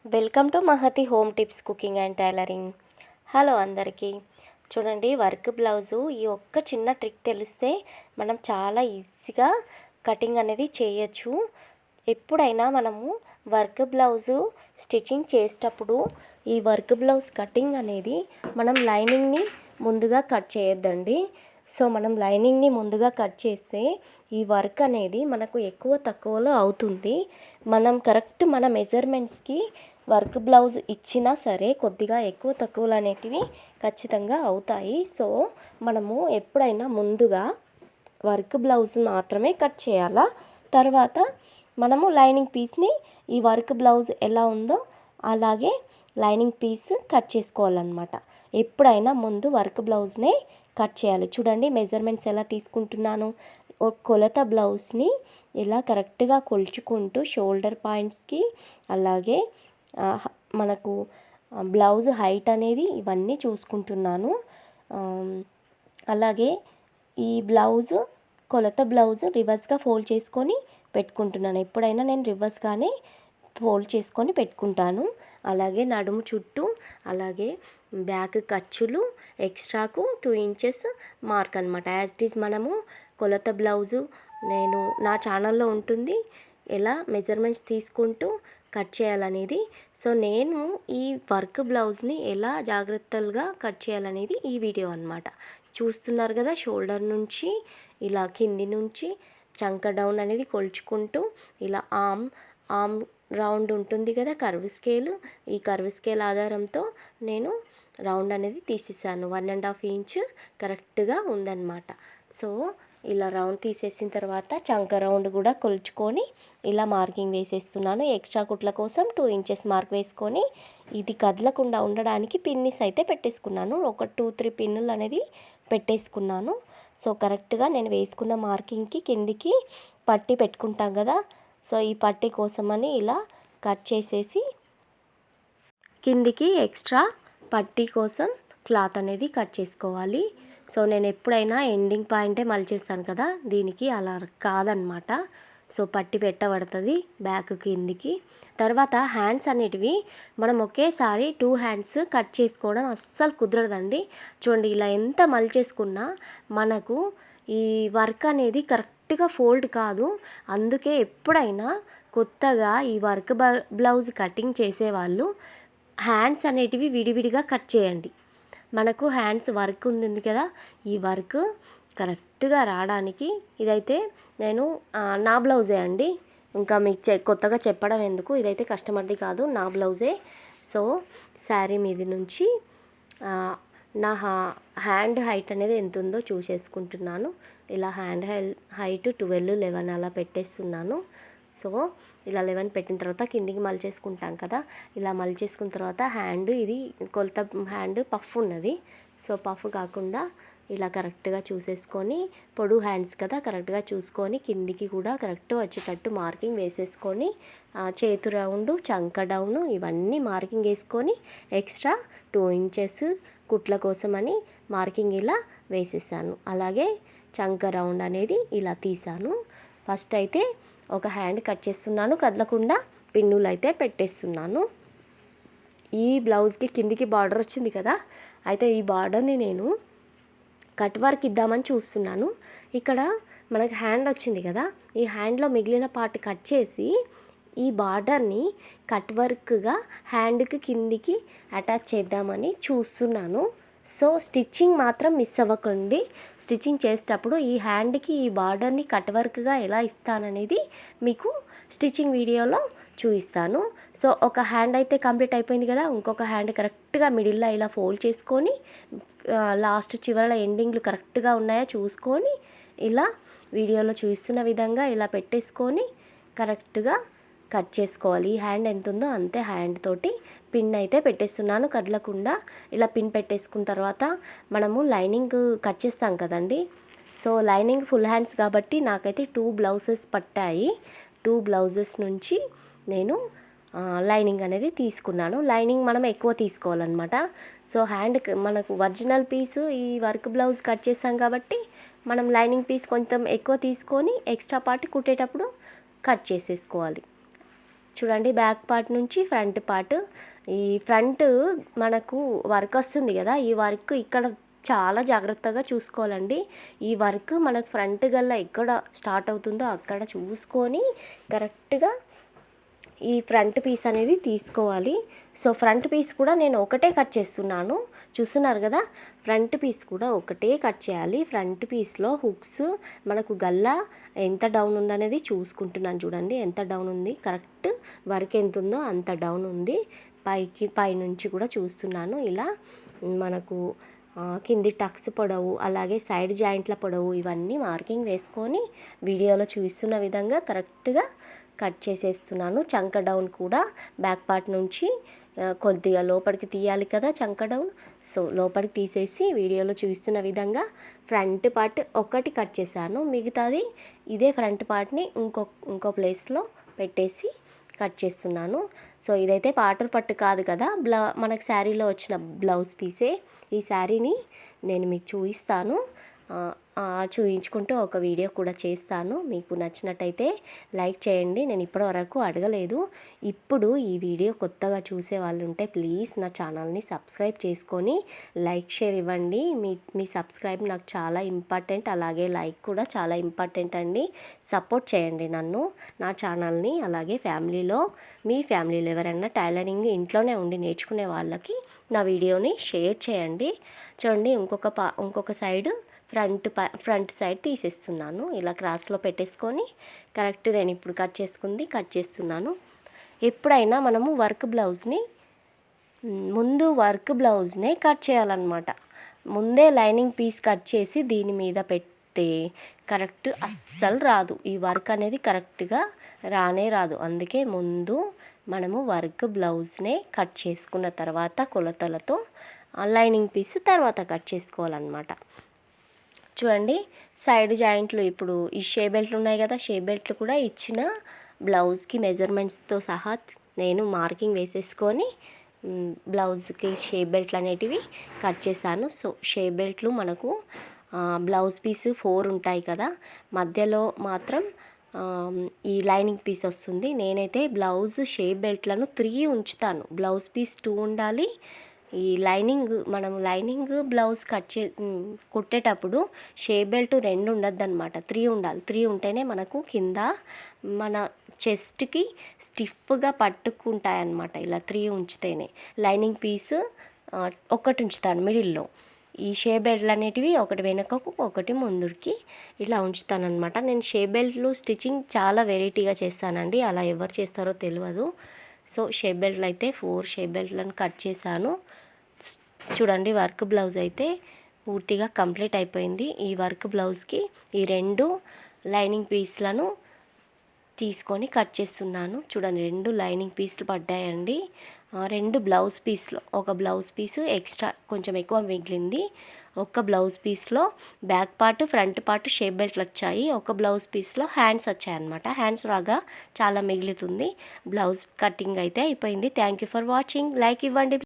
Welcome to Mahathi home tips cooking and tailoring. Hello అందరికీ. చూడండి, work blouse ఈ ఒక్క చిన్న ట్రిక్ తెలిస్తే మనం చాలా ఈజీగా కటింగ్ అనేది చేయొచ్చు. ఎప్పుడైనా మనము వర్క్ బ్లౌజు స్టిచ్చింగ్ చేసేటప్పుడు ఈ వర్క్ బ్లౌజ్ కటింగ్ అనేది మనం లైనింగ్ని ముందుగా కట్ చేయొద్దండి. సో మనం లైనింగ్ని ముందుగా కట్ చేస్తే ఈ వర్క్ అనేది మనకు ఎక్కువ తక్కువలో అవుతుంది. మనం కరెక్ట్ మన మెజర్మెంట్స్కి వర్క్ బ్లౌజ్ ఇచ్చినా సరే కొద్దిగా ఎక్కువ తక్కువలు అనేటివి ఖచ్చితంగా అవుతాయి. సో మనము ఎప్పుడైనా ముందుగా వర్క్ బ్లౌజ్ మాత్రమే కట్ చేయాలా. తర్వాత మనము లైనింగ్ పీస్ని ఈ వర్క్ బ్లౌజ్ ఎలా ఉందో అలాగే లైనింగ్ పీస్ కట్ చేసుకోవాలన్నమాట. ఎప్పుడైనా ముందు వర్క్ బ్లౌజ్నే కట్ చేయాలి. చూడండి మెజర్మెంట్స్ ఎలా తీసుకుంటున్నాను. కొలత బ్లౌజ్ని ఇలా కరెక్ట్గా కొలుచుకుంటూ షోల్డర్ పాయింట్స్కి అలాగే మనకు బ్లౌజ్ హైట్ అనేది ఇవన్నీ చూసుకుంటున్నాను. అలాగే ఈ బ్లౌజ్ కొలత బ్లౌజ్ రివర్స్గా ఫోల్డ్ చేసుకొని పెట్టుకుంటున్నాను. ఎప్పుడైనా నేను రివర్స్గానే ఫోల్డ్ చేసుకొని పెట్టుకుంటాను. అలాగే నడుము చుట్టూ అలాగే బ్యాక్ ఖర్చులు ఎక్స్ట్రాకు 2 ఇంచెస్ మార్క్ అనమాట. యాజ్ ఇట్ ఈజ్ మనము కొలత బ్లౌజు నేను నా ఛానల్లో ఉంటుంది ఎలా మెజర్మెంట్స్ తీసుకుంటూ కట్ చేయాలనేది. సో నేను ఈ వర్క్ బ్లౌజ్ని ఎలా జాగ్రత్తగా కట్ చేయాలనేది ఈ వీడియో అనమాట. చూస్తున్నారు కదా, షోల్డర్ నుంచి ఇలా కింది నుంచి చంక డౌన్ అనేది కొలుచుకుంటూ ఇలా ఆమ్ రౌండ్ ఉంటుంది కదా కర్వ్ స్కేల్, ఈ కర్వ్ స్కేల్ ఆధారంతో నేను రౌండ్ అనేది తీసేసాను. 1.5 ఇంచ్ కరెక్ట్గా ఉందన్నమాట. సో ఇలా రౌండ్ తీసేసిన తర్వాత చంక రౌండ్ కూడా కొలుచుకొని ఇలా మార్కింగ్ వేసేస్తున్నాను. ఎక్స్ట్రా కుట్ల కోసం 2 ఇంచెస్ మార్క్ వేసుకొని ఇది కదలకుండా ఉండడానికి పిన్నిస్ అయితే పెట్టేసుకున్నాను. ఒక 2-3 పిన్నులు అనేది పెట్టేసుకున్నాను. సో కరెక్ట్గా నేను వేసుకున్న మార్కింగ్కి కిందికి పట్టి పెట్టుకుంటాం కదా, సో ఈ పట్టి కోసమని ఇలా కట్ చేసేసి కిందికి ఎక్స్ట్రా పట్టి కోసం క్లాత్ అనేది కట్ చేసుకోవాలి. సో నేను ఎప్పుడైనా ఎండింగ్ పాయింటే మలిచేస్తాను కదా, దీనికి అలా కాదనమాట. సో పట్టి పెట్టబడుతుంది బ్యాక్ కిందికి. తర్వాత హ్యాండ్స్ అనేటివి మనం ఒకేసారి 2 హ్యాండ్స్ కట్ చేసుకోవడం అస్సలు కుదరదండి. చూడండి ఇలా ఎంత మలిచేసుకున్నా మనకు ఈ వర్క్ అనేది కరెక్ట్గా ఫోల్డ్ కాదు. అందుకే ఎప్పుడైనా కొత్తగా ఈ వర్క్ బ్లౌజ్ కటింగ్ చేసేవాళ్ళు హ్యాండ్స్ అనేటివి విడివిడిగా కట్ చేయండి. మనకు హ్యాండ్స్ వర్క్ ఉంది కదా, ఈ వర్క్ కరెక్ట్గా రావడానికి ఇదైతే నేను నా బ్లౌజే అండి, ఇంకా మీకు కొత్తగా చెప్పడం ఎందుకు, ఇదైతే కస్టమర్ది కాదు, నా బ్లౌజే. సో శారీ మీది నుంచి నా హ్యాండ్ హైట్ అనేది ఎంత ఉందో చూసేసుకుంటున్నాను. ఇలా హ్యాండ్ హైట్ 12-11 అలా పెట్టేస్తున్నాను. సో ఇలా 11 పెట్టిన తర్వాత కిందికి మలిచేసుకుంటాం కదా, ఇలా మలిచేసుకున్న తర్వాత హ్యాండ్ ఇది కొలత హ్యాండ్ పఫ్ ఉన్నది. సో పఫ్ కాకుండా ఇలా కరెక్ట్గా చూసేసుకొని పొడు హ్యాండ్స్ కదా కరెక్ట్గా చూసుకొని కిందికి కూడా కరెక్ట్ వచ్చేటట్టు మార్కింగ్ వేసేసుకొని చేతు రౌండ్ చంక డౌన్ ఇవన్నీ మార్కింగ్ వేసుకొని ఎక్స్ట్రా 2 ఇంచెస్ కుట్ల కోసమని మార్కింగ్ ఇలా వేసేసాను. అలాగే చంక రౌండ్ అనేది ఇలా తీసాను. ఫస్ట్ అయితే ఒక హ్యాండ్ కట్ చేస్తున్నాను, కదలకుండా పిన్నులు అయితే పెట్టేస్తున్నాను. ఈ బ్లౌజ్కి కిందికి బార్డర్ వచ్చింది కదా, అయితే ఈ బార్డర్ని నేను కట్ వర్క్ ఇద్దామని చూస్తున్నాను. ఇక్కడ మనకు హ్యాండ్ వచ్చింది కదా, ఈ హ్యాండ్లో మిగిలిన పార్ట్ కట్ చేసి ఈ బార్డర్ని కట్ వర్క్గా హ్యాండ్కి కిందికి అటాచ్ చేద్దామని చూస్తున్నాను. సో స్టిచ్చింగ్ మాత్రం మిస్ అవ్వకండి. స్టిచ్చింగ్ చేసేటప్పుడు ఈ హ్యాండ్కి ఈ బార్డర్ని కట్ వర్క్గా ఎలా ఇస్తాననేది మీకు స్టిచ్చింగ్ వీడియోలో చూపిస్తాను. సో ఒక హ్యాండ్ అయితే కంప్లీట్ అయిపోయింది కదా, ఇంకొక హ్యాండ్ కరెక్ట్గా మిడిల్లో ఇలా ఫోల్డ్ చేసుకొని లాస్ట్ చివరల ఎండింగ్లు కరెక్ట్గా ఉన్నాయో చూసుకొని ఇలా వీడియోలో చూస్తున్న విధంగా ఇలా పెట్టేసుకొని కరెక్ట్గా కట్ చేసుకోవాలి. ఈ హ్యాండ్ ఎంత ఉందో అంతే హ్యాండ్ తోటి పిన్ అయితే పెట్టేస్తున్నాను కదలకుండా. ఇలా పిన్ పెట్టేసుకున్న తర్వాత మనము లైనింగ్ కట్ చేస్తాం కదండి. సో లైనింగ్ ఫుల్ హ్యాండ్స్ కాబట్టి నాకైతే 2 బ్లౌజెస్ పట్టాయి. 2 బ్లౌజెస్ నుంచి నేను లైనింగ్ అనేది తీసుకున్నాను. లైనింగ్ మనం ఎక్కువ తీసుకోవాలన్నమాట. సో హ్యాండ్ మనకు ఒరిజినల్ పీసు ఈ వర్క్ బ్లౌజ్ కట్ చేసాం కాబట్టి మనం లైనింగ్ పీస్ కొంచెం ఎక్కువ తీసుకొని ఎక్స్ట్రా పార్ట్ కుట్టేటప్పుడు కట్ చేసేసుకోవాలి. చూడండి బ్యాక్ పార్ట్ నుంచి ఫ్రంట్ పార్ట్. ఈ ఫ్రంట్ మనకు వర్క్ వస్తుంది కదా, ఈ వర్క్ ఇక్కడ చాలా జాగ్రత్తగా చూసుకోవాలండి. ఈ వర్క్ మనకు ఫ్రంట్ గల్లా ఎక్కడ స్టార్ట్ అవుతుందో అక్కడ చూసుకొని కరెక్ట్గా ఈ ఫ్రంట్ పీస్ అనేది తీసుకోవాలి. సో ఫ్రంట్ పీస్ కూడా నేను ఒకటే కట్ చేస్తున్నాను, చూస్తున్నారు కదా. ఫ్రంట్ పీస్ కూడా ఒకటే కట్ చేయాలి. ఫ్రంట్ పీస్లో హుక్స్ మనకు గల్లా ఎంత డౌన్ ఉందనేది చూసుకుంటున్నాను. చూడండి ఎంత డౌన్ ఉంది, కరెక్ట్ వర్క్ ఎంత ఉందో అంత డౌన్ ఉంది. పైనుంచి కూడా చూస్తున్నాను. ఇలా మనకు కింది టక్స్ పొడవు అలాగే సైడ్ జాయింట్ల పొడవు ఇవన్నీ మార్కింగ్ వేసుకొని వీడియోలో చూస్తున్న విధంగా కరెక్ట్గా కట్ చేసేస్తున్నాను. చంక డౌన్ కూడా బ్యాక్ పార్ట్ నుంచి కొద్దిగా లోపలికి తీయాలి కదా చంక డౌన్. సో లోపలికి తీసేసి వీడియోలో చూస్తున్న విధంగా ఫ్రంట్ పార్ట్ ఒకటి కట్ చేశాను. మిగతాది ఇదే ఫ్రంట్ పార్ట్ని ఇంకో ప్లేస్లో పెట్టేసి కట్ చేస్తున్నాను. సో ఇదైతే పాటర్ పట్టు కాదు కదా, మనకు శారీలో వచ్చిన బ్లౌజ్ పీసే. ఈ శారీని నేను మీకు చూపిస్తాను, చూయించుకుంటూ ఒక వీడియో కూడా చేస్తాను. మీకు నచ్చినట్టయితే లైక్ చేయండి. నేను ఇప్పటివరకు అడగలేదు, ఇప్పుడు ఈ వీడియో కొత్తగా చూసే వాళ్ళు ఉంటే ప్లీజ్ నా ఛానల్ని సబ్స్క్రైబ్ చేసుకొని లైక్ షేర్ ఇవ్వండి. మీ సబ్స్క్రైబ్ నాకు చాలా ఇంపార్టెంట్, అలాగే లైక్ కూడా చాలా ఇంపార్టెంట్ అండి. సపోర్ట్ చేయండి నన్ను, నా ఛానల్ని. అలాగే మీ ఫ్యామిలీలో ఎవరైనా టైలరింగ్ ఇంట్లోనే ఉండి నేర్చుకునే వాళ్ళకి నా వీడియోని షేర్ చేయండి. చూడండి ఇంకొక సైడ్ ఫ్రంట్ సైడ్ తీసేస్తున్నాను. ఇలా క్రాస్లో పెట్టేసుకొని కరెక్ట్ నేను ఇప్పుడు కట్ చేస్తున్నాను. ఎప్పుడైనా మనము ముందు వర్క్ బ్లౌజ్నే కట్ చేయాలన్నమాట. ముందే లైనింగ్ పీస్ కట్ చేసి దీని మీద పెడితే కరెక్ట్ అస్సలు రాదు. ఈ వర్క్ అనేది కరెక్ట్గా రాదు. అందుకే ముందు మనము వర్క్ బ్లౌజ్నే కట్ చేసుకున్న తర్వాత కొలతలతో లైనింగ్ పీస్ తర్వాత కట్ చేసుకోవాలన్నమాట. చూడండి సైడ్ జాయింట్లు ఇప్పుడు ఈ షే బెల్ట్లు ఉన్నాయి కదా, షే బెల్ట్లు కూడా ఇచ్చిన బ్లౌజ్కి మెజర్మెంట్స్తో సహా నేను మార్కింగ్ వేసేసుకొని బ్లౌజ్కి షే బెల్ట్లు అనేటివి కట్ చేశాను. సో షే బెల్ట్లు మనకు బ్లౌజ్ పీస్ 4 ఉంటాయి కదా, మధ్యలో మాత్రం ఈ లైనింగ్ పీస్ వస్తుంది. నేనైతే బ్లౌజ్ షే బెల్ట్లను 3 ఉంచుతాను. బ్లౌజ్ పీస్ 2 ఉండాలి. ఈ మనం లైనింగ్ బ్లౌజ్ కుట్టేటప్పుడు షే బెల్ట్ 2 ఉండద్దు అనమాట, 3 ఉండాలి. 3 ఉంటేనే మనకు కింద మన చెస్ట్కి స్టిఫ్గా పట్టుకుంటాయన్నమాట. ఇలా 3 ఉంచితేనే. లైనింగ్ పీస్ 1 ఉంచుతాను మిడిల్లో. ఈ షే బెల్ట్లు అనేటివి ఒకటి వెనకకు ఒకటి ముందుకి ఇలా ఉంచుతానమాట. నేను షే బెల్ట్లు స్టిచ్చింగ్ చాలా వెరైటీగా చేస్తానండి, అలా ఎవరు చేస్తారో తెలియదు. సో షే బెల్ట్లు అయితే 4 షే బెల్ట్లను కట్ చేశాను. చూడండి వర్క్ బ్లౌజ్ అయితే పూర్తిగా కంప్లీట్ అయిపోయింది. ఈ వర్క్ బ్లౌజ్కి ఈ 2 లైనింగ్ పీస్లను తీసుకొని కట్ చేస్తున్నాను. చూడండి 2 లైనింగ్ పీస్లు పడ్డాయండి. 2 బ్లౌజ్ పీస్లో ఒక బ్లౌజ్ పీసు ఎక్స్ట్రా కొంచెం ఎక్కువ మిగిలింది. ఒక బ్లౌజ్ పీస్లో back part front part shape బెల్ట్లు వచ్చాయి. ఒక బ్లౌజ్ పీస్లో హ్యాండ్స్ వచ్చాయన్నమాట. హ్యాండ్స్ రాగా చాలా మిగులుతుంది. బ్లౌజ్ కటింగ్ అయితే అయిపోయింది. Thank you for watching. Like ఇవ్వండి.